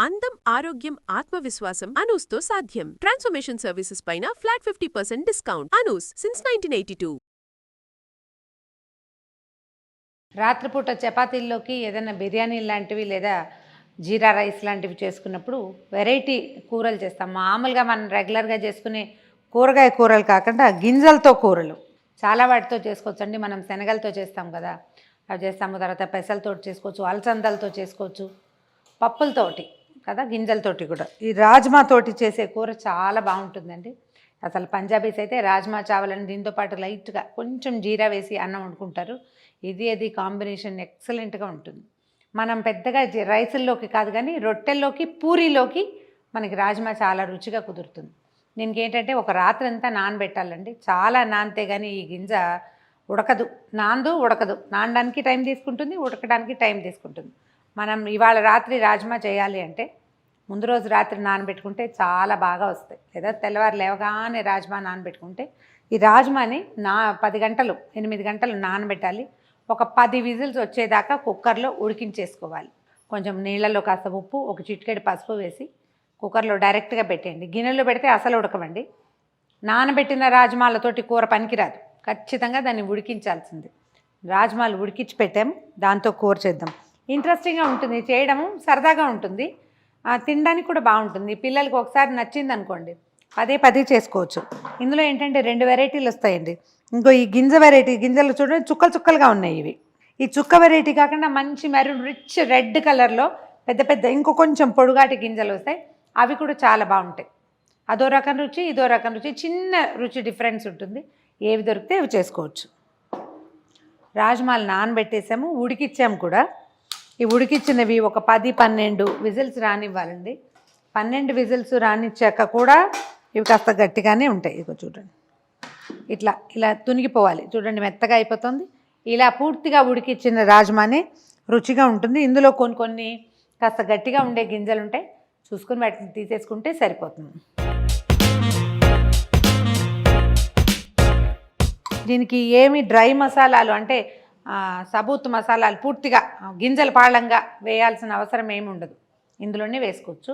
అందం, ఆరోగ్యం, ఆత్మవిశ్వాసం అనూస్తో సాధ్యం. ట్రాన్స్ఫర్మేషన్ సర్వీసెస్ పైన ఫ్లాట్ 50% డిస్కౌంట్. అనూస్ సిన్స్ 1982. రాత్రిపూట చపాతీల్లోకి ఏదైనా బిర్యానీ లాంటివి లేదా జీరా రైస్ లాంటివి చేసుకున్నప్పుడు వెరైటీ కూరలు చేస్తాం. మామూలుగా మనం రెగ్యులర్గా చేసుకునే కూరగాయ కూరలు కాకుండా గింజలతో కూరలు చాలా వాటితో చేసుకోవచ్చండి. మనం శనగలతో చేస్తాం కదా, అవి చేస్తాము. తర్వాత పెసలతో చేసుకోవచ్చు, అలసందలతో చేసుకోవచ్చు, పప్పులతోటి కదా, గింజలతోటి కూడా. ఈ రాజ్మాతోటి చేసే కూర చాలా బాగుంటుందండి. అసలు పంజాబీస్ అయితే రాజ్మా చావలని దీంతో పాటు లైట్గా కొంచెం జీరా వేసి అన్నం వండుకుంటారు. ఇది కాంబినేషన్ ఎక్సలెంట్గా ఉంటుంది. మనం పెద్దగా రైసుల్లోకి కాదు కానీ రొట్టెల్లోకి, పూరీలోకి మనకి రాజ్మా చాలా రుచిగా కుదురుతుంది. దీనికి ఏంటంటే ఒక రాత్రి అంతా నానబెట్టాలండి. చాలా నానితే కానీ ఈ గింజ ఉడకదు, ఉడకదు. నానడానికి టైం తీసుకుంటుంది, ఉడకడానికి టైం తీసుకుంటుంది. మనం ఇవాళ రాత్రి రాజ్మా చేయాలి అంటే ముందు రోజు రాత్రి నానబెట్టుకుంటే చాలా బాగా వస్తాయి. లేదా తెల్లవారు లేవగానే రాజ్మా నానబెట్టుకుంటే ఈ రాజ్మాని 10 గంటలు 8 గంటలు నానబెట్టాలి. ఒక 10 విజిల్స్ వచ్చేదాకా కుక్కర్లో ఉడికించేసుకోవాలి. కొంచెం నీళ్ళలో కాస్త ఉప్పు, ఒక చిటికెడు పసుపు వేసి కుక్కర్లో డైరెక్ట్గా పెట్టేయండి. గిన్నెలో పెడితే అసలు ఉడకమండి. నానబెట్టిన రాజ్మాలతోటి కూర పనికిరాదు, ఖచ్చితంగా దాన్ని ఉడికించాల్సింది. రాజ్మాలు ఉడికించి పెట్టాము, దాంతో కూర చేద్దాం. ఇంట్రెస్టింగ్గా ఉంటుంది, చేయడము సరదాగా ఉంటుంది, తినడానికి కూడా బాగుంటుంది. పిల్లలకి ఒకసారి నచ్చింది అనుకోండి పదే చేసుకోవచ్చు. ఇందులో ఏంటంటే 2 వెరైటీలు వస్తాయండి. ఇంకో ఈ గింజ వెరైటీ, గింజలు చూడండి చుక్కలుగా ఉన్నాయి ఇవి. ఈ చుక్క వెరైటీ కాకుండా మంచి మెరూన్ రిచ్ రెడ్ కలర్లో పెద్ద ఇంకో కొంచెం పొడుగాటి గింజలు వస్తాయి. అవి కూడా చాలా బాగుంటాయి. అదో రకం రుచి, ఇదో రకం రుచి, చిన్న రుచి డిఫరెన్స్ ఉంటుంది. ఏవి దొరికితే అవి చేసుకోవచ్చు. రాజ్మాలు నానబెట్టేసాము, ఉడికిచ్చాము కూడా. ఈ ఉడికిచ్చినవి ఒక 10-12 విజిల్స్ రానివ్వాలండి. 12 విజిల్స్ రానిచ్చాక కూడా ఇవి కాస్త గట్టిగానే ఉంటాయి. ఇక చూడండి, ఇలా తునిగిపోవాలి. చూడండి, మెత్తగా అయిపోతుంది. ఇలా పూర్తిగా ఉడికిచ్చిన రాజ్మానే రుచిగా ఉంటుంది. ఇందులో కొన్ని కాస్త గట్టిగా ఉండే గింజలు ఉంటాయి, చూసుకుని వాటిని తీసేసుకుంటే సరిపోతుంది. దీనికి ఏమి డ్రై మసాలాలు అంటే సబూత్ మసాలాలు పూర్తిగా గింజల పాళంగా వేయాల్సిన అవసరం ఏమి ఉండదు, ఇందులోనే వేసుకోవచ్చు.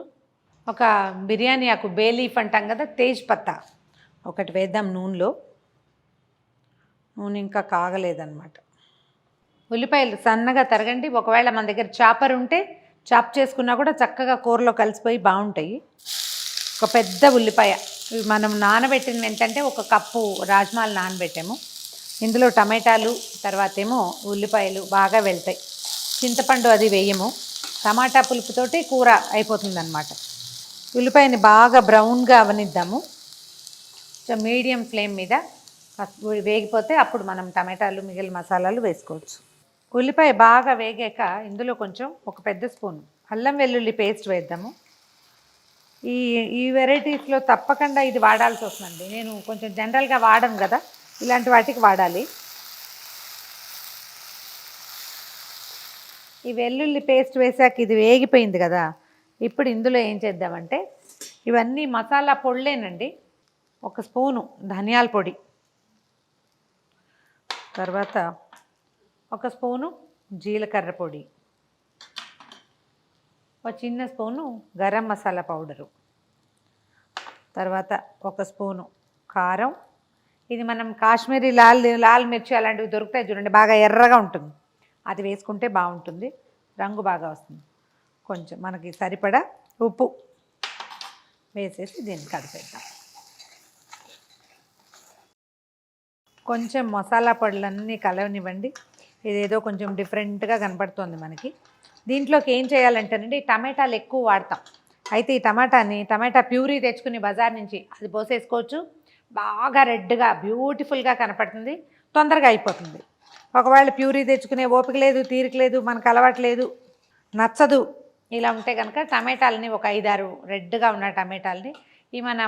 ఒక బిర్యానీ ఆకు, బే లీఫ్ అంటాం కదా, తేజ్ పత్తా ఒకటి వేద్దాం నూనెలో. నూనె ఇంకా కాగలేదన్నమాట. ఉల్లిపాయలు సన్నగా తరగండి. ఒకవేళ మన దగ్గర చాపర్ ఉంటే చాప్ చేసుకున్నా కూడా చక్కగా కూరలో కలిసిపోయి బాగుంటాయి. ఒక పెద్ద ఉల్లిపాయ, మనం నానబెట్టిన ఏంటంటే 1 కప్పు రాజ్మాలు నానబెట్టాము. ఇందులో టమాటాలు, తర్వాత ఏమో ఉల్లిపాయలు బాగా వెళ్తాయి. చింతపండు అది వేయము, టమాటా పులుపుతోటి కూర అయిపోతుందన్నమాట. ఉల్లిపాయని బాగా బ్రౌన్గా అవనిద్దాము. మీడియం ఫ్లేమ్ మీద వేగిపోతే అప్పుడు మనం టమాటాలు, మిగిలిన మసాలాలు వేసుకోవచ్చు. ఉల్లిపాయ బాగా వేగాక ఇందులో కొంచెం ఒక పెద్ద స్పూన్ అల్లం వెల్లుల్లి పేస్ట్ వేద్దాము. ఈ వెరైటీస్లో తప్పకుండా ఇది వాడాల్సి వస్తుందండి. నేను కొంచెం జనరల్గా వాడను కదా, ఇలాంటి వాటికి వాడాలి. ఈ వెల్లుల్లి పేస్ట్ వేసాక ఇది వేగిపోయింది కదా, ఇప్పుడు ఇందులో ఏం చేద్దామంటే ఇవన్నీ మసాలా పొడులేనండి. 1 స్పూను ధనియాల పొడి, తర్వాత 1 స్పూను జీలకర్ర పొడి, 1 చిన్న స్పూను గరం మసాలా పౌడరు, తర్వాత 1 స్పూను కారం. ఇది మనం కాశ్మీరీ లాల్ మిర్చి అలాంటివి దొరుకుతాయి చూడండి, బాగా ఎర్రగా ఉంటుంది, అది వేసుకుంటే బాగుంటుంది, రంగు బాగా వస్తుంది. కొంచెం మనకి సరిపడా ఉప్పు వేసేసి దీన్ని కలిపేద్దాం. కొంచెం మసాలా పొడులన్నీ కలవనివ్వండి. ఇదేదో కొంచెం డిఫరెంట్గా కనపడుతుంది మనకి. దీంట్లోకి ఏం చేయాలంటేనండి, టమాటాలు ఎక్కువ వాడతాం. అయితే ఈ టమాటా ప్యూరీ తెచ్చుకుని బజార్ నుంచి అది పోసేసుకోవచ్చు. బాగా రెడ్గా బ్యూటిఫుల్గా కనపడుతుంది, తొందరగా అయిపోతుంది. ఒకవేళ ప్యూరీ తెచ్చుకునే ఓపిక లేదు, తీరిక లేదు, మనకు అలవాట్లేదు, నచ్చదు, ఇలా ఉంటే కనుక టమాటాలని ఒక 5-6 రెడ్గా ఉన్న టమాటాలని, ఈ మన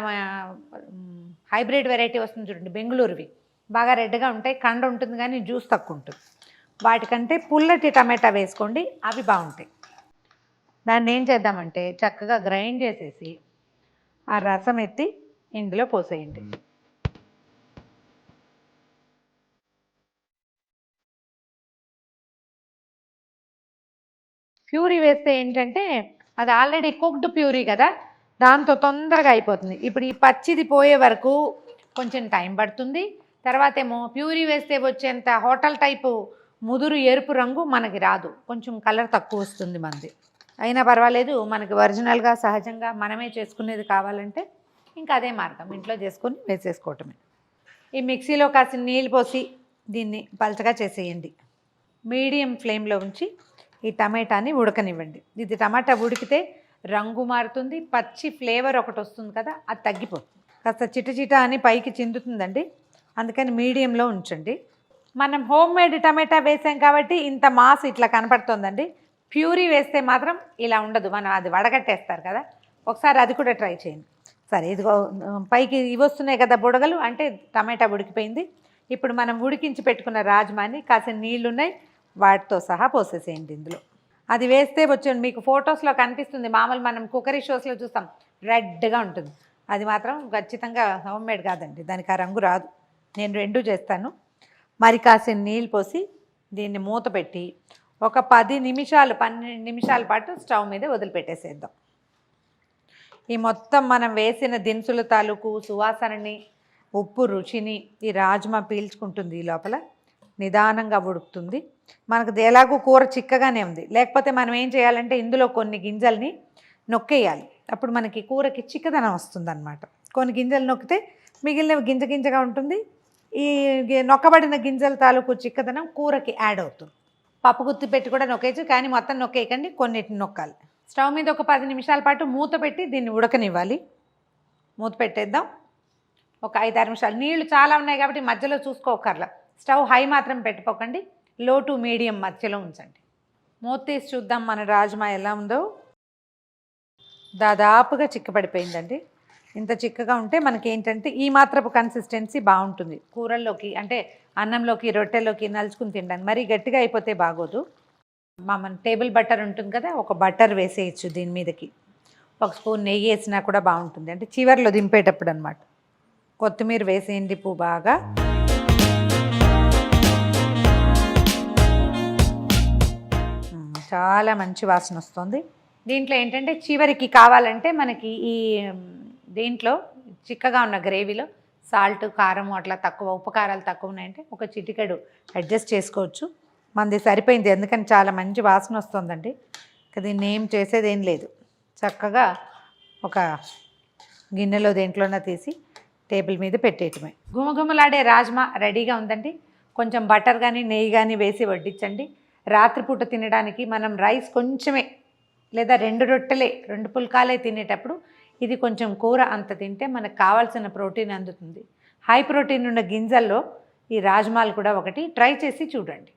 హైబ్రిడ్ వెరైటీ వస్తుంది చూడండి, బెంగళూరువి, బాగా రెడ్గా ఉంటాయి, కండ ఉంటుంది కానీ జ్యూస్ తక్కువ ఉంటుంది. వాటికంటే పుల్లటి టమాటా వేసుకోండి, అవి బాగుంటాయి. దాన్ని ఏం చేద్దామంటే చక్కగా గ్రైండ్ చేసేసి ఆ రసం ఎత్తి ఇందులో పోసేయండి. ప్యూరీ వేస్తే ఏంటంటే అది ఆల్రెడీ కుక్డ్ ప్యూరీ కదా, దాంతో తొందరగా అయిపోతుంది. ఇప్పుడు ఈ పచ్చిది పోయే వరకు కొంచెం టైం పడుతుంది. తర్వాత ఏమో ప్యూరీ వేస్తే వచ్చేంత హోటల్ టైపు ముదురు ఎరుపు రంగు మనకి రాదు, కొంచెం కలర్ తక్కువ వస్తుంది మనది. అయినా పర్వాలేదు, మనకి ఒరిజినల్గా సహజంగా మనమే చేసుకునేది కావాలంటే ఇంకా అదే మార్గం, ఇంట్లో చేసుకొని వేసేసుకోవటమే. ఈ మిక్సీలో కాసిన నీళ్ళు పోసి దీన్ని పలచగా చేసేయండి. మీడియం ఫ్లేమ్లో ఉంచి ఈ టమాటాని ఉడకనివ్వండి. ఇది టమాటా ఉడికితే రంగు మారుతుంది, పచ్చి ఫ్లేవర్ ఒకటి వస్తుంది కదా, అది తగ్గిపోతుంది. కాస్త చిటచిట అని పైకి చిందుతుందండి, అందుకని మీడియంలో ఉంచండి. మనం హోమ్ మేడ్ టమాటా వేసాం కాబట్టి ఇంత మాస్ ఇట్లా కనపడుతుందండి. ప్యూరీ వేస్తే మాత్రం ఇలా ఉండదు, మనం అది వడగట్టేస్తారు కదా, ఒకసారి అది కూడా ట్రై చేయండి. సరే, ఇదిగో పైకి ఇవి వస్తున్నాయి కదా బుడగలు, అంటే టమాటా ఉడికిపోయింది. ఇప్పుడు మనం ఉడికించి పెట్టుకున్న రాజ్మాని కాసిన నీళ్ళు ఉన్నాయి, వాటితో సహా పోసేసేయండి ఇందులో. అది వేస్తే వచ్చి మీకు ఫొటోస్లో కనిపిస్తుంది, మామూలు మనం కుకరీ షోస్లో చూస్తాం రెడ్గా ఉంటుంది, అది మాత్రం ఖచ్చితంగా హోమ్ మేడ్ కాదండి, దానికి ఆ రంగు రాదు. నేను రెండూ చేస్తాను. మరి కాసిన నీళ్ళు పోసి దీన్ని మూత పెట్టి ఒక 10 నిమిషాలు 12 నిమిషాల పాటు స్టవ్ మీద వదిలిపెట్టేసేద్దాం. ఈ మొత్తం మనం వేసిన దినుసుల తాలూకు సువాసనని, ఉప్పు రుచిని ఈ రాజ్మా పీల్చుకుంటుంది. ఈ లోపల నిదానంగా ఉడుకుతుంది. మనకు ఎలాగూ కూర చిక్కగానే ఉంది, లేకపోతే మనం ఏం చేయాలంటే ఇందులో కొన్ని గింజల్ని నొక్కేయాలి, అప్పుడు మనకి కూరకి చిక్కదనం వస్తుందన్నమాట. కొన్ని గింజలు నొక్కితే మిగిలినవి గింజ గింజగా ఉంటుంది, ఈ నొక్కబడిన గింజల తాలూకు చిక్కదనం కూరకి యాడ్ అవుతుంది. పప్పు గుత్తి పెట్టి కూడా నొక్కేయచ్చు, కానీ మొత్తం నొక్కేయకండి, కొన్నిటిని నొక్కాలి. స్టవ్ మీద ఒక 10 నిమిషాల పాటు మూత పెట్టి దీన్ని ఉడకనివ్వాలి. మూత పెట్టేద్దాం. ఒక 5-6 నిమిషాలు. నీళ్లు చాలా ఉన్నాయి కాబట్టి మధ్యలో చూసుకోకర్లా, స్టవ్ హై మాత్రం పెట్టుకోకండి, లో టు మీడియం మధ్యలో ఉంచండి. మూత తీసి చూద్దాం మన రాజ్మా ఎలా ఉందో. దాదాపుగా చిక్కబడిపోయిందండి. ఇంత చిక్కగా ఉంటే మనకి ఏంటంటే ఈ మాత్రపు కన్సిస్టెన్సీ బాగుంటుంది కూరల్లోకి, అంటే అన్నంలోకి రొట్టెలోకి నలుచుకుని తినడానికి. మరీ గట్టిగా అయిపోతే బాగోదు. మన టేబుల్ బటర్ ఉంటుంది కదా, ఒక బటర్ వేసేయచ్చు దీని మీదకి, ఒక స్పూన్ నెయ్యి వేసినా కూడా బాగుంటుంది, అంటే చివరిలో దింపేటప్పుడు అనమాట. కొత్తిమీర వేసేయండి పువ్వు బాగా. చాలా మంచి వాసన వస్తుంది. దీంట్లో ఏంటంటే చివరికి కావాలంటే మనకి ఈ దీంట్లో చిక్కగా ఉన్న గ్రేవీలో సాల్ట్, కారం అట్లా తక్కువ, ఉప్పు కారాలు తక్కువ ఉన్నాయంటే ఒక చిటికెడు అడ్జస్ట్ చేసుకోవచ్చు. మనది సరిపోయింది, ఎందుకని చాలా మంచి వాసన వస్తుందండి. దీన్ని ఏం చేసేది ఏం లేదు, చక్కగా ఒక గిన్నెలో దేంట్లోనే తీసి టేబుల్ మీద పెట్టేయటమే. గుమగుమలాడే రాజ్మా రెడీగా ఉందండి. కొంచెం బటర్ కానీ నెయ్యి కానీ వేసి వడ్డించండి. రాత్రిపూట తినడానికి మనం రైస్ కొంచెమే లేదా 2 రొట్టెలే 2 పుల్కాలే తినేటప్పుడు ఇది కొంచెం కూర అంత తింటే మనకు కావాల్సిన ప్రోటీన్ అందుతుంది. హై ప్రోటీన్ ఉన్న గింజల్లో ఈ రాజ్మాలు కూడా ఒకటి, ట్రై చేసి చూడండి.